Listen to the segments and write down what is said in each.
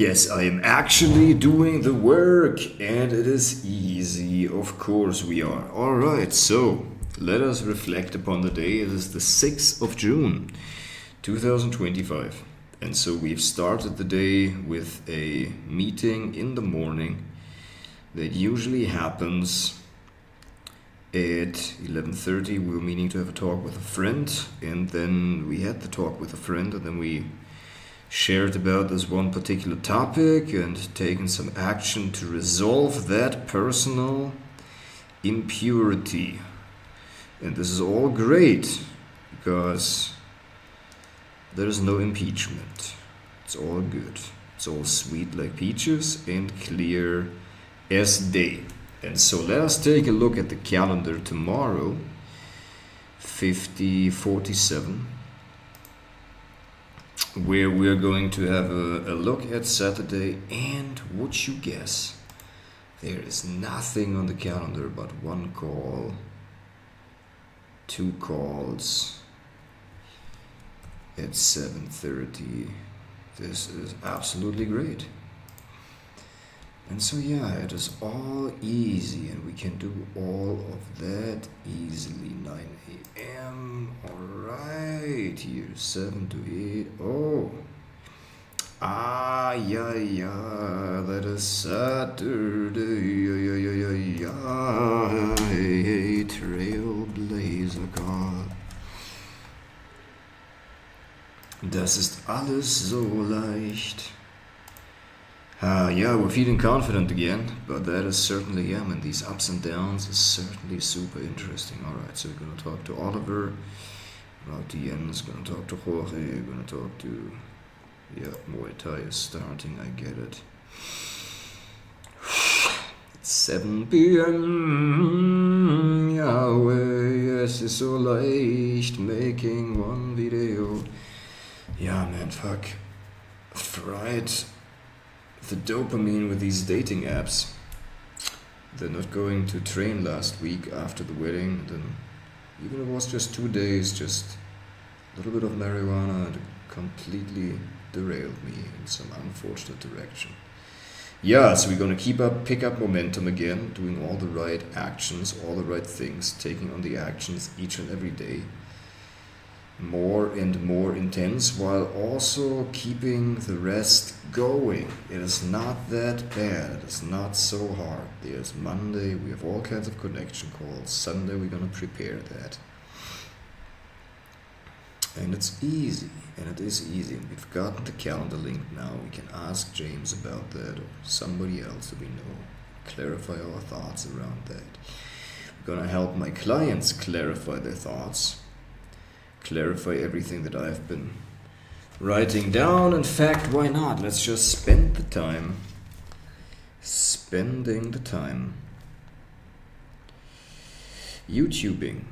Yes, I am actually doing the work, and it is easy. Of course we are. Alright, so let us reflect upon the day. It is the 6th of June, 2025. And so we've started the day with a meeting in the morning that usually happens at 11:30. We were meaning to have a talk with a friend, and then we had the talk with a friend, and then we shared about this one particular topic and taken some action to resolve that personal impurity. And this is all great because there is no impeachment. It's all good. It's all sweet like peaches and clear as day. And so let us take a look at the calendar tomorrow, 5047. Where we're going to have a look at Saturday, and would you guess, there is nothing on the calendar but one call, two calls at 7:30. This is absolutely great. And so yeah, it is all easy, and we can do all of that easily. 9 a.m. Alright, here 7 to 8. Oh, yeah, that is Saturday. Yeah, hey, Trailblazer Call. Das ist alles so leicht. Yeah, we're feeling confident again, but that is certainly, and these ups and downs is certainly super interesting. Alright, so we're going to talk to Oliver, talk to Jens, going to talk to Jorge, going to talk to, Muay Thai is starting, I get it. It's 7 p.m. Yahweh, es ist so leicht making one video. Yeah, man, fuck. Right. The dopamine with these dating apps. They're not going to train last week after the wedding. Then, even if it was just 2 days, just a little bit of marijuana, and it completely derailed me in some unfortunate direction. Yeah, so we're gonna pick up momentum again, doing all the right actions, all the right things, taking on the actions each and every day. More and more intense, while also keeping the rest going. It is not that bad. It is not so hard. There's Monday, we have all kinds of connection calls. Sunday, we're going to prepare that. And it's easy, and it is easy. And we've gotten the calendar link now. We can ask James about that, or somebody else that we know. Clarify our thoughts around that. We're going to help my clients clarify their thoughts. Clarify everything that I've been writing down. In fact, why not? Let's just spend the time. Spending the time YouTubing,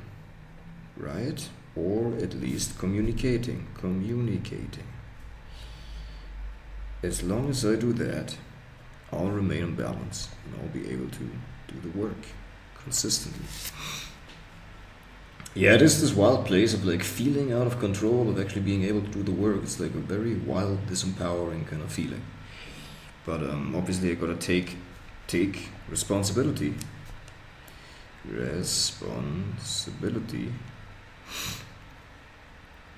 right? Or at least communicating. As long as I do that, I'll remain in balance and I'll be able to do the work consistently. Yeah, it is this wild place of like feeling out of control, of actually being able to do the work. It's like a very wild, disempowering kind of feeling. But obviously I gotta take responsibility.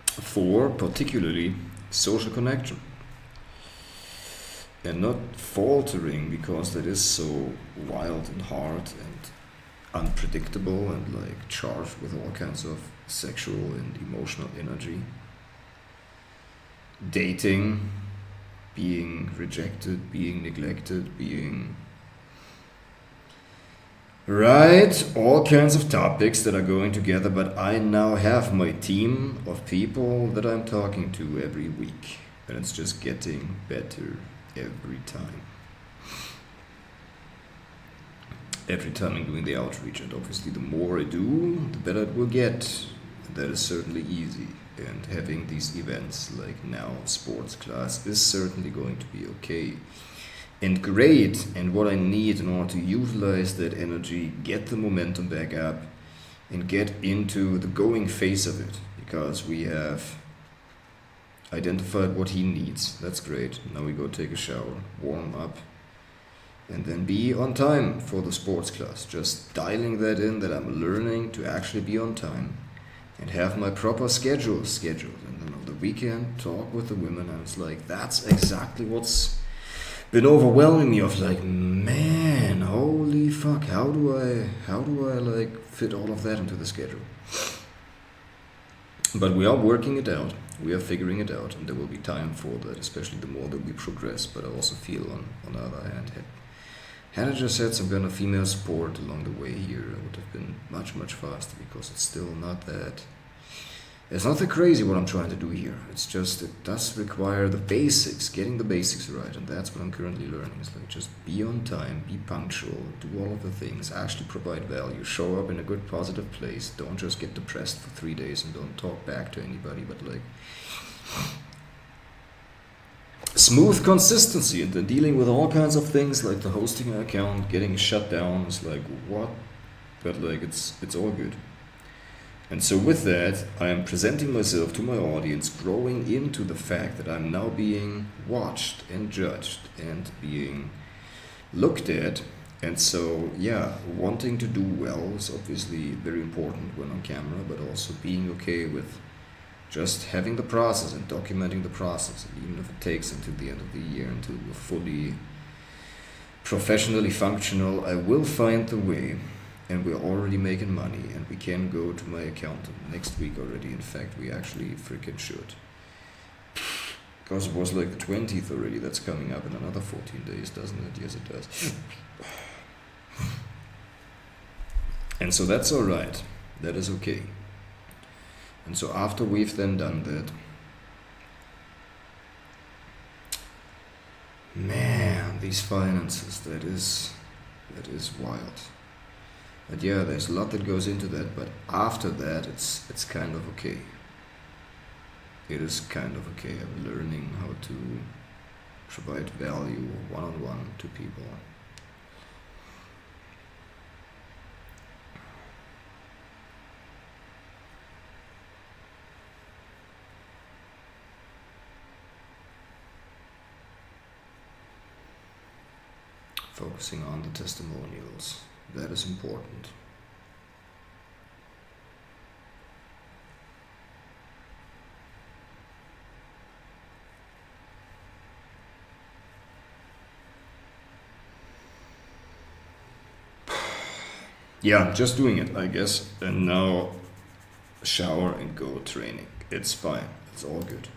For particularly social connection. And not faltering, because that is so wild and hard and unpredictable and like charged with all kinds of sexual and emotional energy. Dating, being rejected, being neglected, being... Right, all kinds of topics that are going together, but I now have my team of people that I'm talking to every week, and it's just getting better every time. Every time I'm doing the outreach, and obviously the more I do, the better it will get. That is certainly easy, and having these events like now sports class is certainly going to be okay and great, and what I need in order to utilize that energy, get the momentum back up, and get into the going phase of it, because we have identified what he needs. That's great. Now we go take a shower, warm up, and then be on time for the sports class. Just dialing that in, that I'm learning to actually be on time and have my proper scheduled. And then on the weekend, talk with the women, and it's like, that's exactly what's been overwhelming me, of like, man, holy fuck, how do I like fit all of that into the schedule? But we are working it out. We are figuring it out, and there will be time for that, especially the more that we progress. But I also feel, on the other hand, had I just had some kind of female support along the way here, I would have been much, much faster, because it's still not that... It's not that crazy what I'm trying to do here. It's just, it does require the basics, getting the basics right, and that's what I'm currently learning. It's like, just be on time, be punctual, do all of the things, actually provide value, show up in a good, positive place. Don't just get depressed for 3 days and don't talk back to anybody, but like... smooth consistency, and then dealing with all kinds of things like the hosting an account, getting shut down. It's like, what? But like, it's all good. And so with that, I am presenting myself to my audience, growing into the fact that I'm now being watched and judged and being looked at. And so, yeah, wanting to do well is obviously very important when on camera, but also being okay with just having the process and documenting the process. And even if it takes until the end of the year, until we're fully professionally functional, I will find the way. And we're already making money, and we can go to my accountant next week already. In fact, we actually freaking should. Because it was like the 20th already. That's coming up in another 14 days, doesn't it? Yes, it does. And so that's all right. That is okay. And so after we've then done that, man, these finances, that is wild. But yeah, there's a lot that goes into that, but after that, it's kind of okay. It is kind of okay. I'm learning how to provide value one-on-one to people. Focusing on the testimonials. That is important. Yeah, just doing it, I guess. And now shower and go training. It's fine. It's all good.